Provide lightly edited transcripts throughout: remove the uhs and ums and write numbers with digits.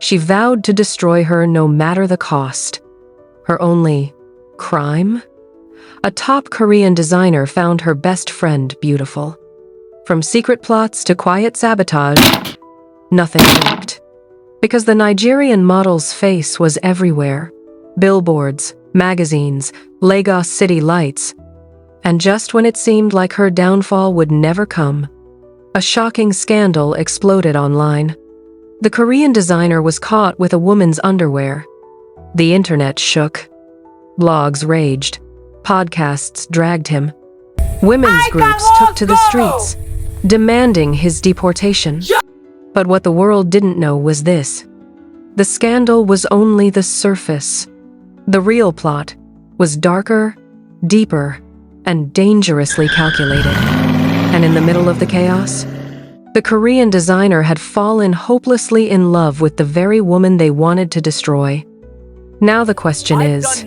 She vowed to destroy her no matter the cost. Her only crime? A top Korean designer found her best friend beautiful. From secret plots to quiet sabotage, nothing worked. Because the Nigerian model's face was everywhere. Billboards, magazines, Lagos city lights. And just when it seemed like her downfall would never come, a shocking scandal exploded online. The Korean designer was caught with a woman's underwear. The internet shook. Blogs raged. Podcasts dragged him. Women's groups took to the streets, demanding his deportation. But what the world didn't know was this. The scandal was only the surface. The real plot was darker, deeper, and dangerously calculated. And in the middle of the chaos, the Korean designer had fallen hopelessly in love with the very woman they wanted to destroy. Now the question is,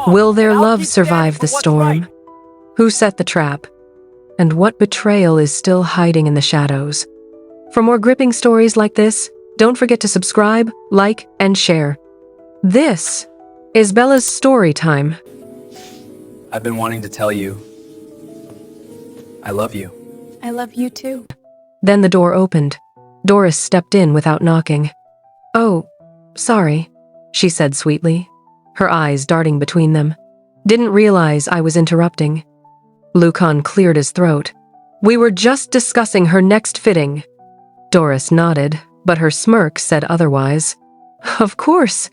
will their love survive the storm? Who set the trap? And what betrayal is still hiding in the shadows? For more gripping stories like this, don't forget to subscribe, like, and share. This is Bella's story time. I've been wanting to tell you, I love you. I love you too. Then the door opened. Doris stepped in without knocking. "Oh, sorry," she said sweetly, her eyes darting between them. "Didn't realize I was interrupting." Lucan cleared his throat. "We were just discussing her next fitting." Doris nodded, but her smirk said otherwise. "Of course.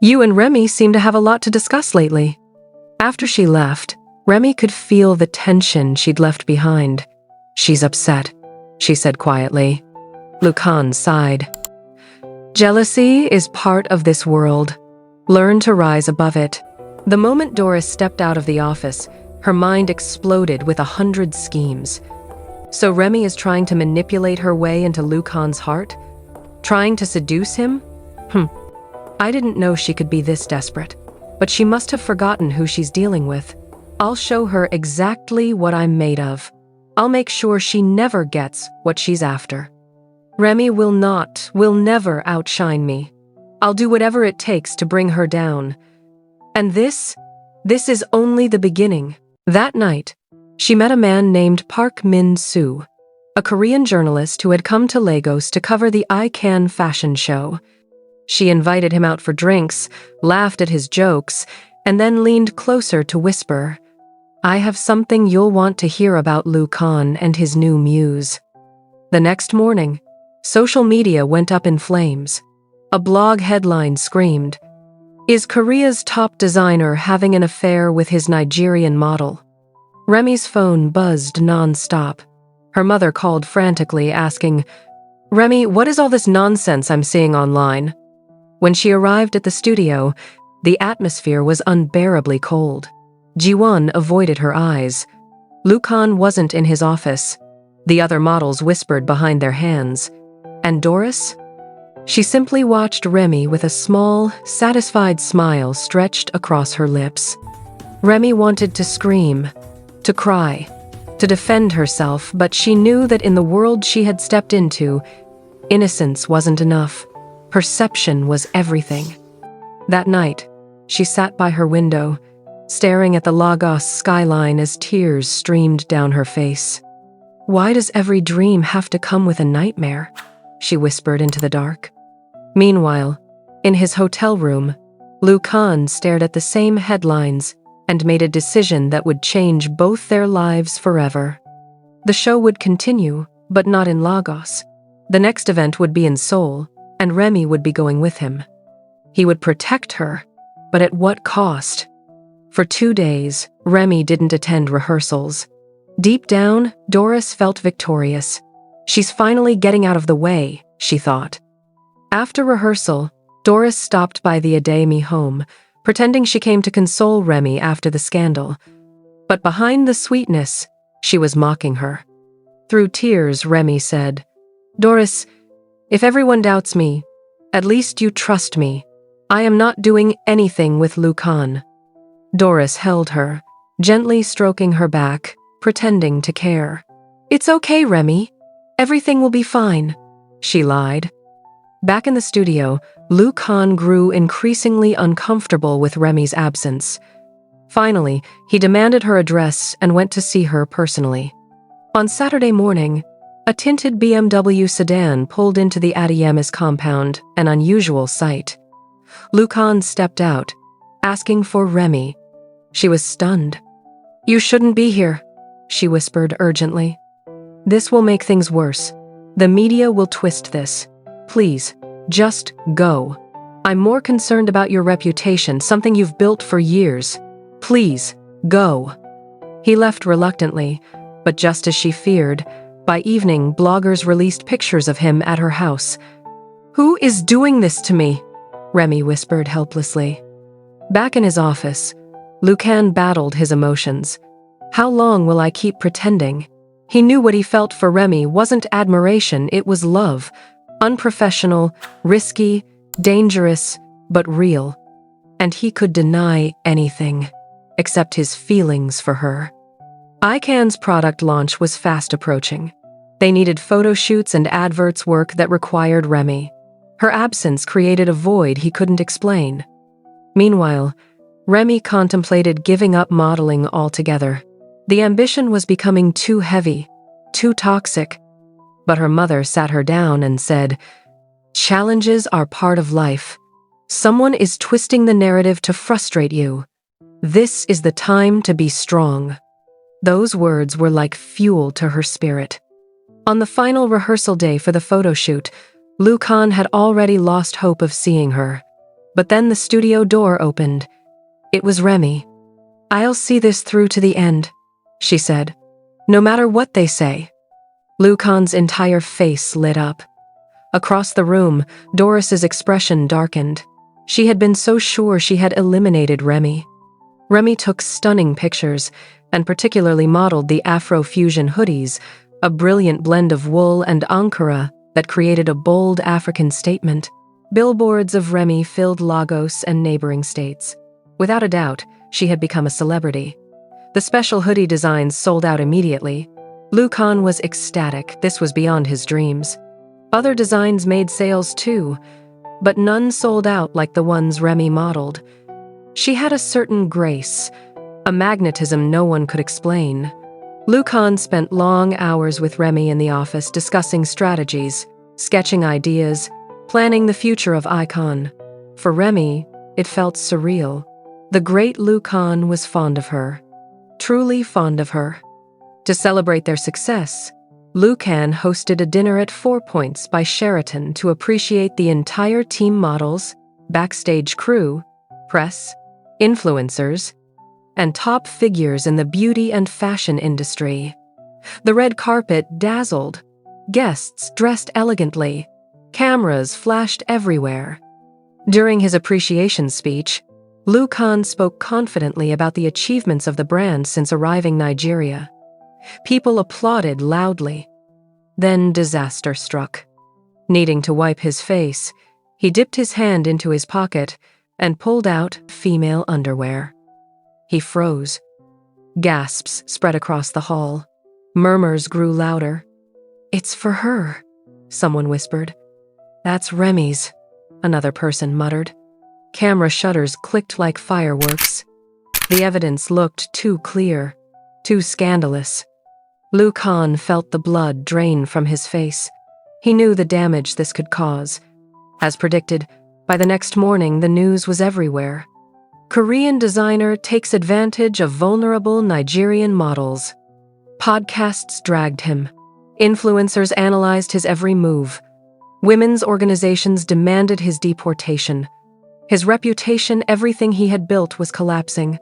You and Remy seem to have a lot to discuss lately." After she left, Remy could feel the tension she'd left behind. "She's upset," she said quietly. Lucan sighed. "Jealousy is part of this world. Learn to rise above it." The moment Doris stepped out of the office, her mind exploded with 100 schemes. So Remy is trying to manipulate her way into Lucan's heart? Trying to seduce him? I didn't know she could be this desperate, but she must have forgotten who she's dealing with. I'll show her exactly what I'm made of. I'll make sure she never gets what she's after. Remy will never outshine me. I'll do whatever it takes to bring her down. And this is only the beginning. That night, she met a man named Park Min-soo, a Korean journalist who had come to Lagos to cover the Cannes fashion show. She invited him out for drinks, laughed at his jokes, and then leaned closer to whisper, "I have something you'll want to hear about Lucan and his new muse." The next morning, social media went up in flames. A blog headline screamed, "Is Korea's top designer having an affair with his Nigerian model?" Remy's phone buzzed non-stop. Her mother called frantically, asking, "Remy, what is all this nonsense I'm seeing online?" When she arrived at the studio, the atmosphere was unbearably cold. Ji-won avoided her eyes. Lucan wasn't in his office. The other models whispered behind their hands. And Doris? She simply watched Remy with a small, satisfied smile stretched across her lips. Remy wanted to scream, to cry, to defend herself, but she knew that in the world she had stepped into, innocence wasn't enough. Perception was everything. That night, she sat by her window, staring at the Lagos skyline as tears streamed down her face. "Why does every dream have to come with a nightmare?" she whispered into the dark. Meanwhile, in his hotel room, Lucan stared at the same headlines and made a decision that would change both their lives forever. The show would continue, but not in Lagos. The next event would be in Seoul, and Remy would be going with him. He would protect her, but at what cost? For 2 days, Remy didn't attend rehearsals. Deep down, Doris felt victorious. She's finally getting out of the way, she thought. After rehearsal, Doris stopped by the Ademi home, pretending she came to console Remy after the scandal. But behind the sweetness, she was mocking her. Through tears, Remy said, "Doris, if everyone doubts me, at least you trust me. I am not doing anything with Lucan." Doris held her, gently stroking her back, pretending to care. "It's okay, Remy. Everything will be fine," she lied. Back in the studio, Lu Khan grew increasingly uncomfortable with Remy's absence. Finally, he demanded her address and went to see her personally. On Saturday morning, a tinted BMW sedan pulled into the Adiyemis compound, an unusual sight. Lu Khan stepped out, asking for Remy. She was stunned. "You shouldn't be here," she whispered urgently. "This will make things worse. The media will twist this. Please, just go. I'm more concerned about your reputation, something you've built for years. Please, go." He left reluctantly, but just as she feared, by evening, bloggers released pictures of him at her house. "Who is doing this to me?" Remy whispered helplessly. Back in his office, Lu Khan battled his emotions. How long will I keep pretending? He knew what he felt for Remy wasn't admiration, it was love. Unprofessional, risky, dangerous, but real. And he could deny anything, except his feelings for her. ICANN's product launch was fast approaching. They needed photo shoots and adverts work that required Remy. Her absence created a void he couldn't explain. Meanwhile, Remy contemplated giving up modeling altogether. The ambition was becoming too heavy, too toxic. But her mother sat her down and said, "Challenges are part of life. Someone is twisting the narrative to frustrate you. This is the time to be strong." Those words were like fuel to her spirit. On the final rehearsal day for the photo shoot, Lu Khan had already lost hope of seeing her. But then the studio door opened. It was Remy. "I'll see this through to the end," she said. "No matter what they say." Lu Khan's entire face lit up. Across the room, Doris's expression darkened. She had been so sure she had eliminated Remy. Remy took stunning pictures, and particularly modeled the Afro-fusion hoodies, a brilliant blend of wool and Ankara that created a bold African statement. Billboards of Remy filled Lagos and neighboring states. Without a doubt, she had become a celebrity. The special hoodie designs sold out immediately. Lu Khan was ecstatic. This was beyond his dreams. Other designs made sales too, but none sold out like the ones Remy modeled. She had a certain grace, a magnetism no one could explain. Lu Khan spent long hours with Remy in the office discussing strategies, sketching ideas, planning the future of ICANN. For Remy, it felt surreal. The great Lu Khan was fond of her, truly fond of her. To celebrate their success, Lu Khan hosted a dinner at 4 Points by Sheraton to appreciate the entire team models, backstage crew, press, influencers, and top figures in the beauty and fashion industry. The red carpet dazzled. Guests dressed elegantly. Cameras flashed everywhere. During his appreciation speech, Lu Khan spoke confidently about the achievements of the brand since arriving Nigeria. People applauded loudly. Then disaster struck. Needing to wipe his face, he dipped his hand into his pocket and pulled out female underwear. He froze. Gasps spread across the hall. Murmurs grew louder. "It's for her," someone whispered. "That's Remy's," another person muttered. Camera shutters clicked like fireworks. The evidence looked too clear, too scandalous. Lu Khan felt the blood drain from his face. He knew the damage this could cause. As predicted, by the next morning the news was everywhere. Korean designer takes advantage of vulnerable Nigerian models. Podcasts dragged him. Influencers analyzed his every move. Women's organizations demanded his deportation. His reputation, everything he had built, was collapsing.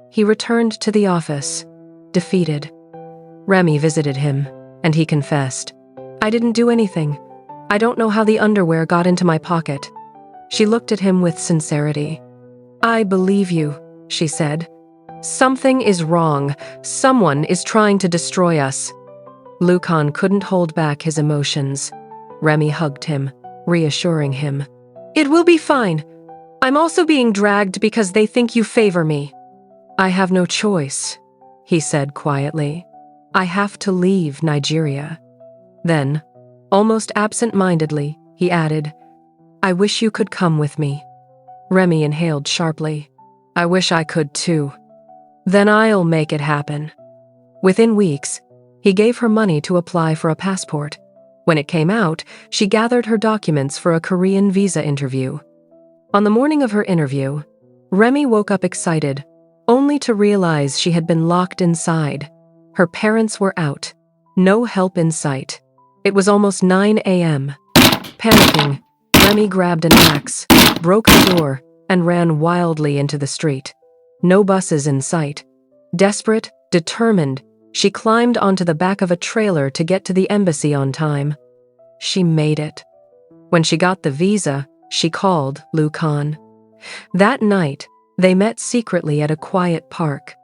He returned to the office, defeated. Remy visited him, and he confessed, "I didn't do anything. I don't know how the underwear got into my pocket." She looked at him with sincerity. "I believe you," she said. "Something is wrong. Someone is trying to destroy us." Lu Khan couldn't hold back his emotions. Remy hugged him, reassuring him. "It will be fine. I'm also being dragged because they think you favor me." "I have no choice," he said quietly. "I have to leave Nigeria." Then, almost absent-mindedly, he added, I wish you could come with me. Remy inhaled sharply. I wish I could too. Then I'll make it happen. Within weeks, he gave her money to apply for a passport. When it came out, she gathered her documents for a Korean visa interview. On the morning of her interview, Remy woke up excited, only to realize she had been locked inside. Her parents were out. No help in sight. It was almost 9 a.m. Panicking, Remy grabbed an axe, broke the door, and ran wildly into the street. No buses in sight. Desperate, determined, she climbed onto the back of a trailer to get to the embassy on time. She made it. When she got the visa, she called Lukan. That night, they met secretly at a quiet park.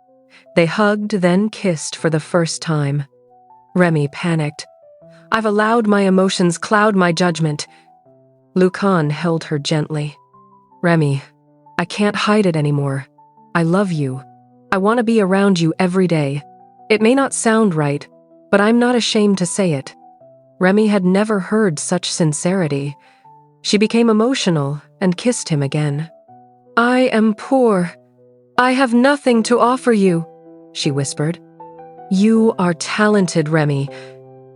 They hugged, then kissed for the first time. Remy panicked. I've allowed my emotions cloud my judgment. Lukan held her gently. Remy, I can't hide it anymore. I love you. I want to be around you every day. It may not sound right, but I'm not ashamed to say it. Remy had never heard such sincerity. She became emotional and kissed him again. I am poor. I have nothing to offer you, she whispered. You are talented, Remy,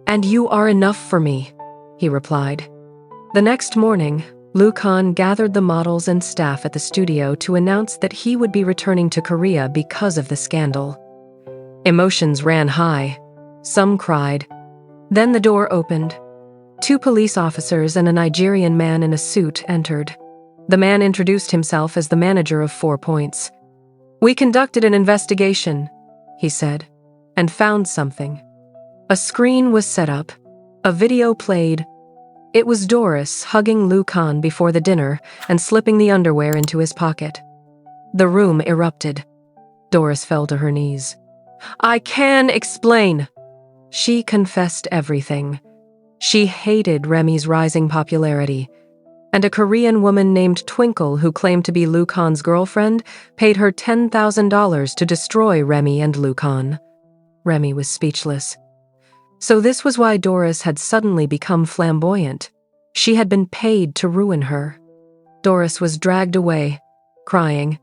and you are enough for me, he replied. The next morning, Lukan gathered the models and staff at the studio to announce that he would be returning to Korea because of the scandal. Emotions ran high. Some cried. Then the door opened. 2 police officers and a Nigerian man in a suit entered. The man introduced himself as the manager of 4 Points. We conducted an investigation, he said, and found something. A screen was set up. A video played. It was Doris hugging Lukan before the dinner and slipping the underwear into his pocket. The room erupted. Doris fell to her knees. I can explain. She confessed everything. She hated Remy's rising popularity, and a Korean woman named Twinkle, who claimed to be Lukan's girlfriend, paid her $10,000 to destroy Remy and Lukan. Remy was speechless. So this was why Doris had suddenly become flamboyant. She had been paid to ruin her. Doris was dragged away, crying.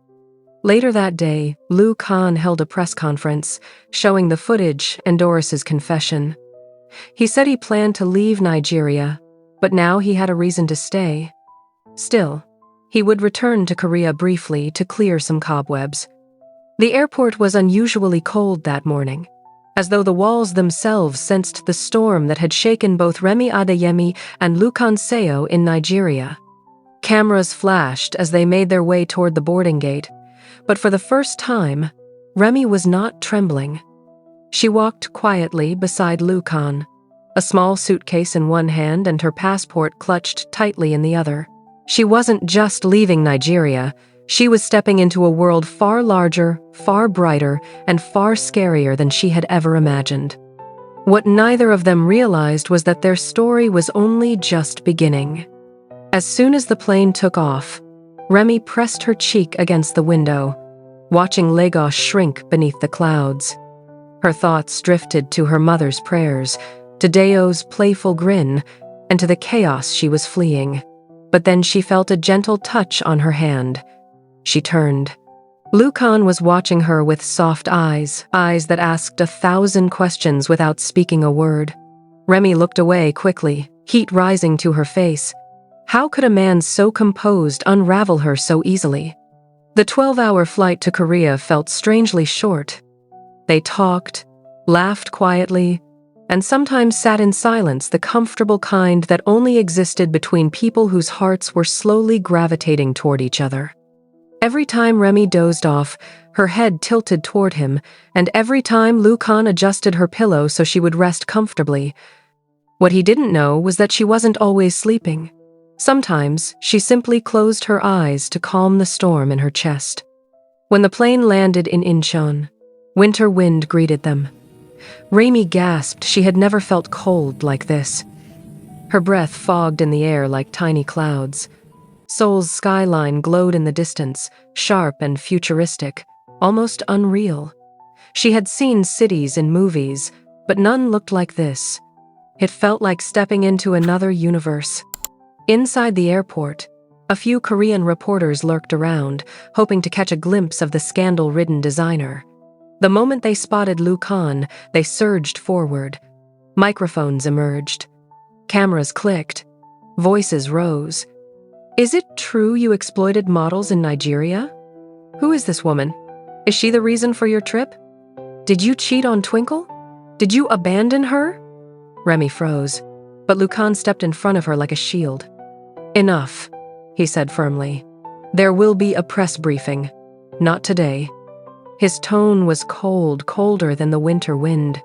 Later that day, Lukan held a press conference, showing the footage and Doris's confession. He said he planned to leave Nigeria, but now he had a reason to stay. Still, he would return to Korea briefly to clear some cobwebs. The airport was unusually cold that morning, as though the walls themselves sensed the storm that had shaken both Remy Adeyemi and Lukan Seo in Nigeria. Cameras flashed as they made their way toward the boarding gate, but for the first time, Remy was not trembling. She walked quietly beside Lukan, a small suitcase in one hand and her passport clutched tightly in the other. She wasn't just leaving Nigeria, she was stepping into a world far larger, far brighter, and far scarier than she had ever imagined. What neither of them realized was that their story was only just beginning. As soon as the plane took off, Remy pressed her cheek against the window, watching Lagos shrink beneath the clouds. Her thoughts drifted to her mother's prayers, to Deo's playful grin, and to the chaos she was fleeing. But then she felt a gentle touch on her hand. She turned. Lukan was watching her with soft eyes, eyes that asked 1,000 questions without speaking a word. Remy looked away quickly, heat rising to her face. How could a man so composed unravel her so easily? The 12-hour flight to Korea felt strangely short. They talked, laughed quietly, and sometimes sat in silence, the comfortable kind that only existed between people whose hearts were slowly gravitating toward each other. Every time Remy dozed off, her head tilted toward him, and every time Lukan adjusted her pillow so she would rest comfortably. What he didn't know was that she wasn't always sleeping. Sometimes she simply closed her eyes to calm the storm in her chest. When the plane landed in Incheon, winter wind greeted them. Remy gasped. She had never felt cold like this. Her breath fogged in the air like tiny clouds. Seoul's skyline glowed in the distance, sharp and futuristic, almost unreal. She had seen cities in movies, but none looked like this. It felt like stepping into another universe. Inside the airport, A few Korean reporters lurked around, hoping to catch a glimpse of the scandal-ridden designer. The moment they spotted Lu Kan, they surged forward. Microphones emerged. Cameras clicked. Voices rose. "Is it true you exploited models in Nigeria? Who is this woman? Is she the reason for your trip? Did you cheat on Twinkle? Did you abandon her?" Remy froze, but Lu Kan stepped in front of her like a shield. "Enough," he said firmly. "There will be a press briefing. Not today." His tone was cold, colder than the winter wind.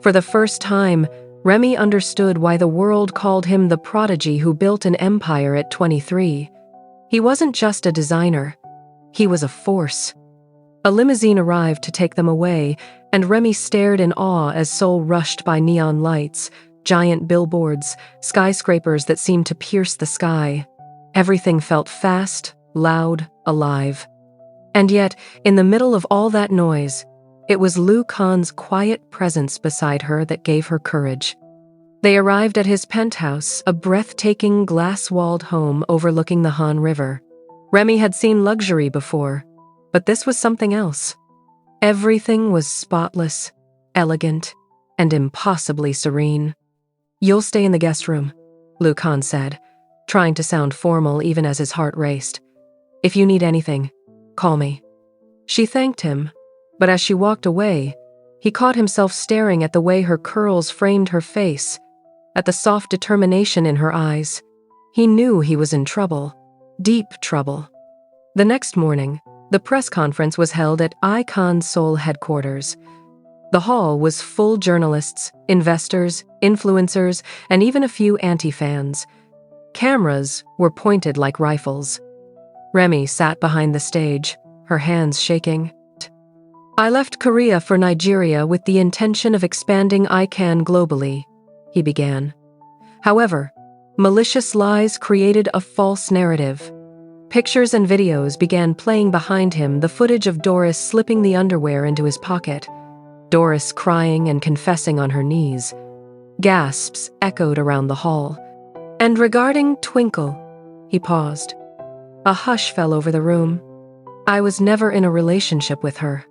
For the first time, Remy understood why the world called him the prodigy who built an empire at 23. He wasn't just a designer. He was a force. A limousine arrived to take them away, and Remy stared in awe as Seoul rushed by neon lights, giant billboards, skyscrapers that seemed to pierce the sky. Everything felt fast, loud, alive. And yet, in the middle of all that noise, it was Lu Kan's quiet presence beside her that gave her courage. They arrived at his penthouse, a breathtaking glass-walled home overlooking the Han River. Remy had seen luxury before, but this was something else. Everything was spotless, elegant, and impossibly serene. "You'll stay in the guest room," Lu Kan said, trying to sound formal even as his heart raced. "If you need anything, call me." She thanked him, but as she walked away, he caught himself staring at the way her curls framed her face, at the soft determination in her eyes. He knew he was in trouble, deep trouble. The next morning, the press conference was held at Icon Seoul headquarters. The hall was full journalists, investors, influencers, and even a few anti-fans. Cameras were pointed like rifles. Remy sat behind the stage, her hands shaking. "I left Korea for Nigeria with the intention of expanding ICANN globally," he began. However, malicious lies created a false narrative. Pictures and videos began playing behind him, the footage of Doris slipping the underwear into his pocket, Doris crying and confessing on her knees. Gasps echoed around the hall. "And regarding Twinkle," he paused. A hush fell over the room. "I was never in a relationship with her.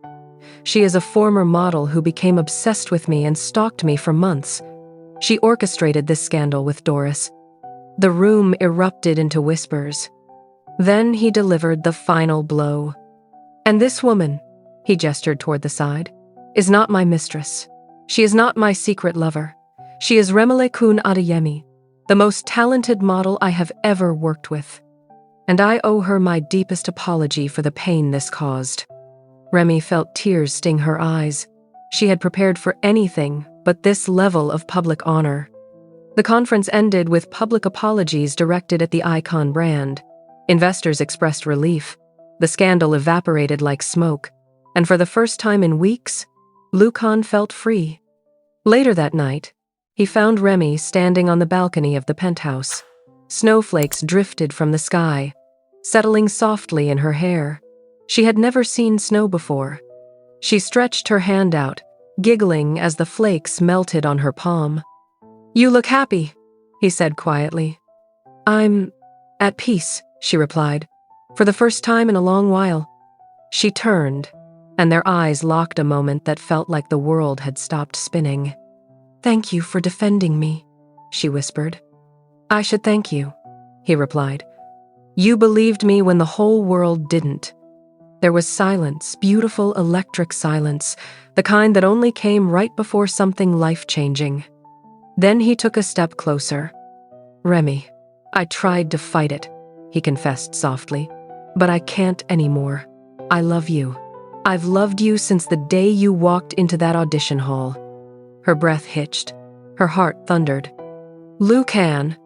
She is a former model who became obsessed with me and stalked me for months. She orchestrated this scandal with Doris." The room erupted into whispers. Then he delivered the final blow. "And this woman," he gestured toward the side, "is not my mistress. She is not my secret lover. She is Remele-kun Adeyemi, the most talented model I have ever worked with. And I owe her my deepest apology for the pain this caused." Remy felt tears sting her eyes. She had prepared for anything but this level of public honor. The conference ended with public apologies directed at the Icon brand. Investors expressed relief. The scandal evaporated like smoke, and for the first time in weeks, Lu Kan felt free. Later that night, he found Remy standing on the balcony of the penthouse. Snowflakes drifted from the sky, settling softly in her hair. She had never seen snow before. She stretched her hand out, giggling as the flakes melted on her palm. "You look happy," he said quietly. "I'm at peace," she replied, "for the first time in a long while." She turned, and their eyes locked a moment that felt like the world had stopped spinning. "Thank you for defending me," she whispered. "I should thank you," he replied. "You believed me when the whole world didn't." There was silence, beautiful electric silence, the kind that only came right before something life-changing. Then he took a step closer. "Remy, I tried to fight it," he confessed softly, "but I can't anymore. I love you. I've loved you since the day you walked into that audition hall." Her breath hitched. Her heart thundered. "Lu Kan,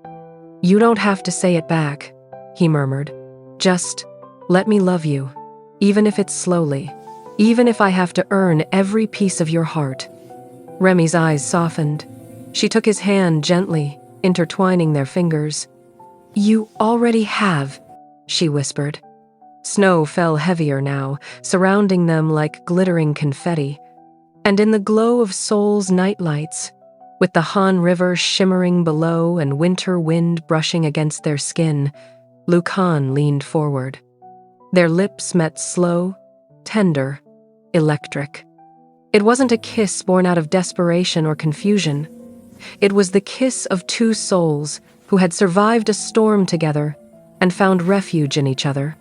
you don't have to say it back," he murmured. "Just let me love you. Even if it's slowly, even if I have to earn every piece of your heart." Remy's eyes softened. She took his hand gently, intertwining their fingers. "You already have," she whispered. Snow fell heavier now, surrounding them like glittering confetti. And in the glow of Seoul's nightlights, with the Han River shimmering below and winter wind brushing against their skin, Lucan leaned forward. Their lips met slow, tender, electric. It wasn't a kiss born out of desperation or confusion. It was the kiss of two souls who had survived a storm together and found refuge in each other.